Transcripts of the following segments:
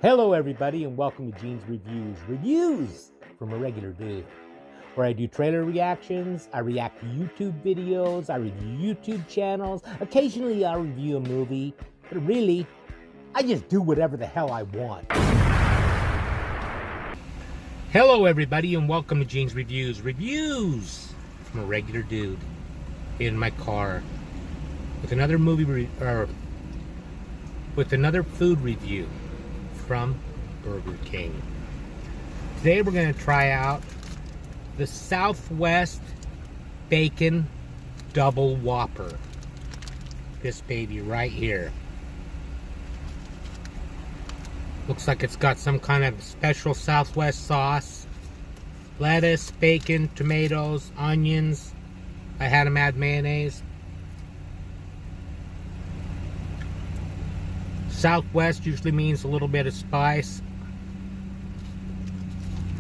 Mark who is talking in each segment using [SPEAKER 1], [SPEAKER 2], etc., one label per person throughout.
[SPEAKER 1] Hello everybody and welcome to Gene's Reviews from a regular dude, where I do trailer reactions, I react to YouTube videos, I review YouTube channels, occasionally I'll review a movie, but really, I just do whatever the hell I want. Hello everybody and welcome to Gene's Reviews from a regular dude in my car with another another food review from Burger King. Today we're going to try out the Southwest Bacon Double Whopper. This baby right here. Looks like it's got some kind of special Southwest sauce. Lettuce, bacon, tomatoes, onions. I had them add mayonnaise. Southwest usually means a little bit of spice.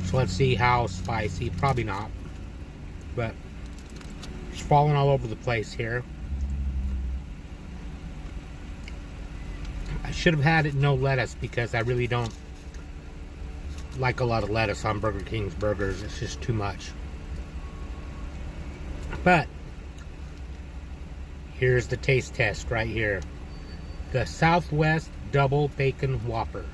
[SPEAKER 1] So let's see how spicy. Probably not. But it's falling all over the place here. I should have had it no lettuce because I really don't like a lot of lettuce on Burger King's burgers. It's just too much. But here's the taste test right here. The Southwest Double Bacon Whopper.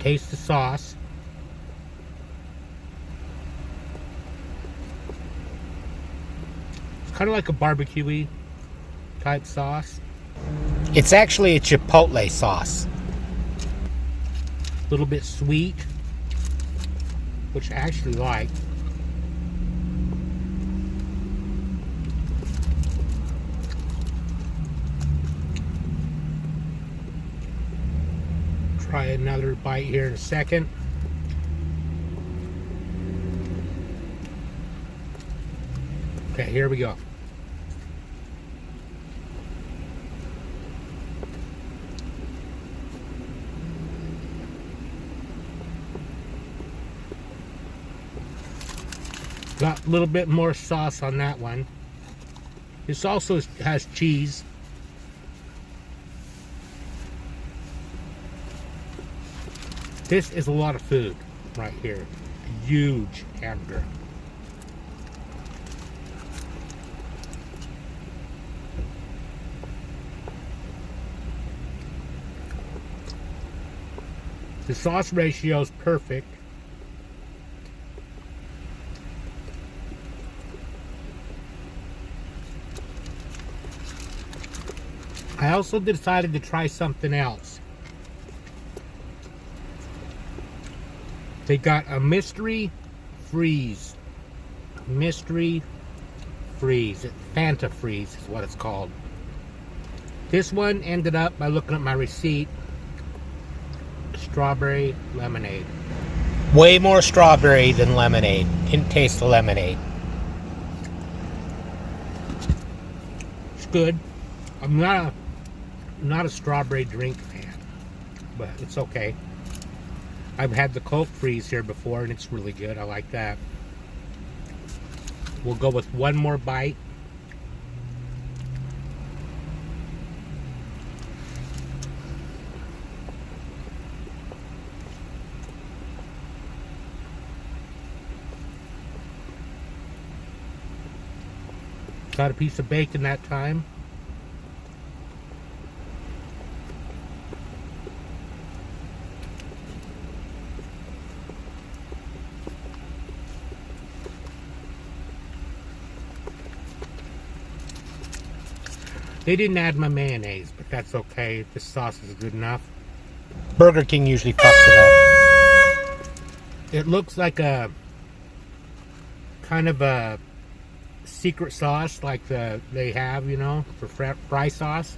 [SPEAKER 1] Taste the sauce. It's kind of like a barbecue-y type sauce. It's actually a chipotle sauce. A little bit sweet, which I actually like. Try another bite here in a second. Okay, here we go. Got a little bit more sauce on that one. This also has cheese. This is a lot of food right here. A huge hamburger. The sauce ratio is perfect. I also decided to try something else. They got a mystery freeze. Mystery freeze. Fanta freeze is what it's called. This one ended up, by looking at my receipt, strawberry lemonade. Way more strawberry than lemonade. Didn't taste the lemonade. It's good. I'm not a strawberry drink fan, but it's okay. I've had the Coke freeze here before and it's really good. I like that. We'll go with one more bite. Got a piece of bacon that time. They didn't add my mayonnaise, but that's okay. This sauce is good enough. Burger King usually fucks it up. It looks like a kind of a secret sauce like they have, you know, for fry sauce,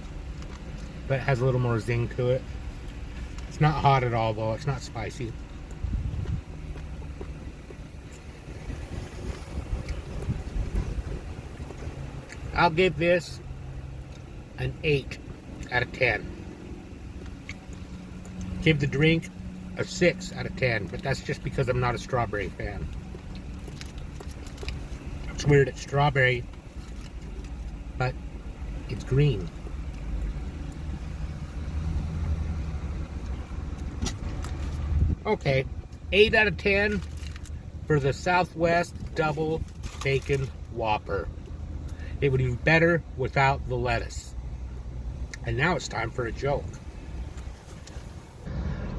[SPEAKER 1] but it has a little more zing to it. It's not hot at all though. It's not spicy. I'll give this an 8 out of 10. Give the drink a 6 out of 10, but that's just because I'm not a strawberry fan. It's weird, it's strawberry, but it's green. Okay, 8 out of 10 for the Southwest Double Bacon Whopper. It would be better without the lettuce. And now it's time for a joke.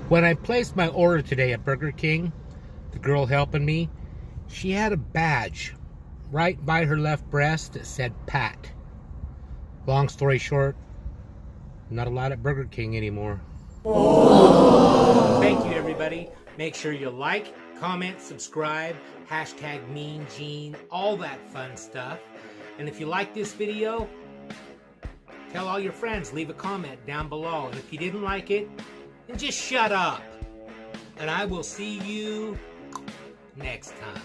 [SPEAKER 1] When I placed my order today at Burger King, the girl helping me, she had a badge right by her left breast that said Pat. Long story short, I'm not allowed at Burger King anymore. Thank you, everybody. Make sure you like, comment, subscribe, hashtag Mean Gene, all that fun stuff. And if you like this video, tell all your friends, leave a comment down below. And if you didn't like it, then just shut up. And I will see you next time.